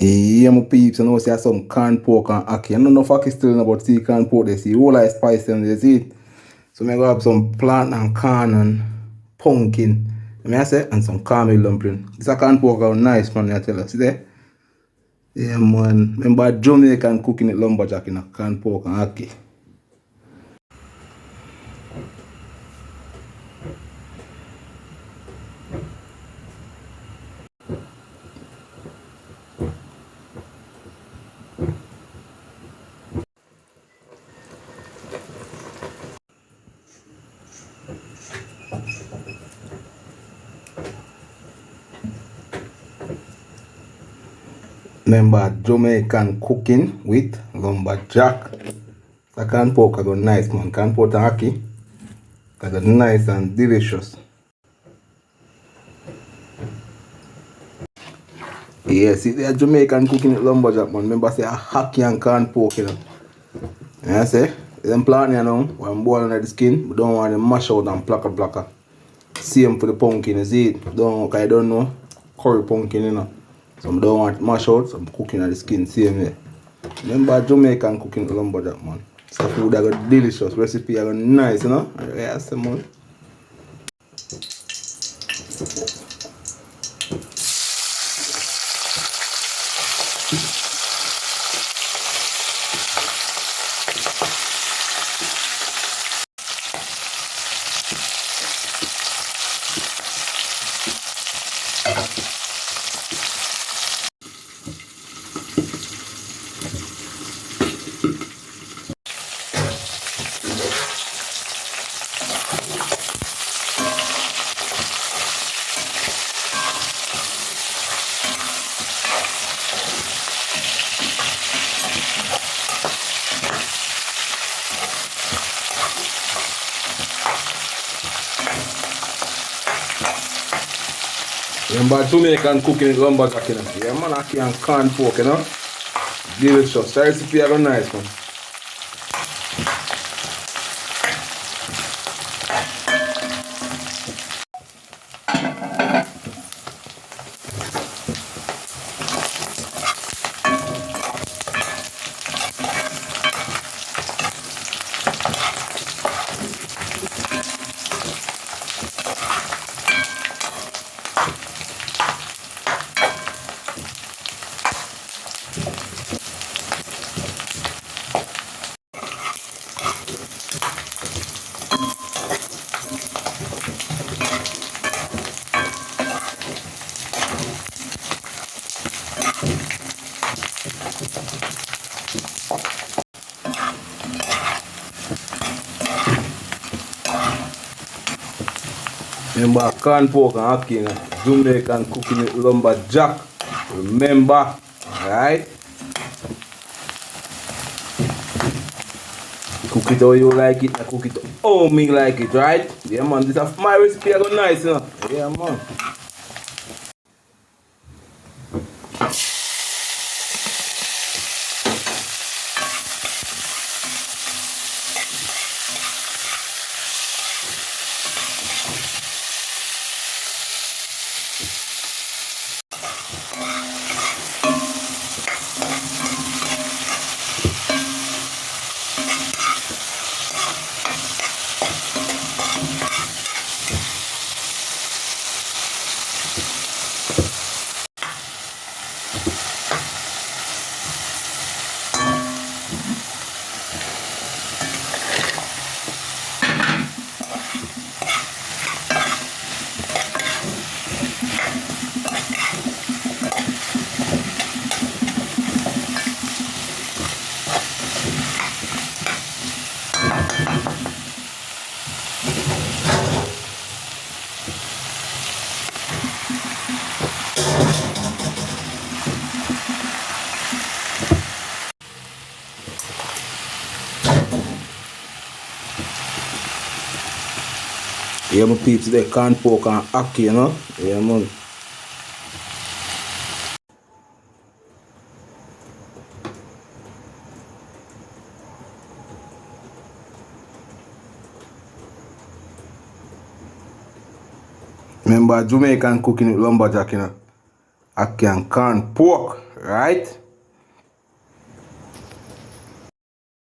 Yeah, my peeps, I know see some canned pork and ackee. I don't know if ackee still know about see canned pork. They see all I spice them, they see it. So I go have some plant and corn and pumpkin. I say, and some caramel dumpling. This a canned pork are nice, man, I tell you. See there? Yeah, man. Remember Jamaican cooking it lumberjack in a canned pork and ackee. Remember Jamaican cooking with lumberjack. The canned pork are nice, man. Canned pork and ackee are nice and delicious. Yeah, see, they are Jamaican cooking with lumberjack, man. Remember, say a ackee and canned pork, you know. Yeah, I say, them plant, you know, when boiling at the skin, we don't want them mash out and placker. Same for the pumpkin, you see it? Don't, cause I don't know, curry pumpkin, you know. So I don't want it mash out, so I'm cooking at the skin, same way. Remember Jamaican cooking with lumberjack, man. So food that got delicious, recipe that got nice, you know. Yeah, I say, man. Remember Jamaican cooking with lumberjack, you know. Yeah, man, ackee and canned pork, you know. Delicious. The recipe that got nice, man. Remember canned pork and ackee, you know. Jamaican cooking with lumberjack. Remember, alright? Cook it how you like it, and cook it how me like it, right? Yeah, man, this is my recipe, I got nice, you know. Yeah, man. Yeah, my peeps, they canned pork and ackee, you know. Yeah, man. Remember Jamaican cooking with lumberjack, you know. Ackee and canned pork. Right?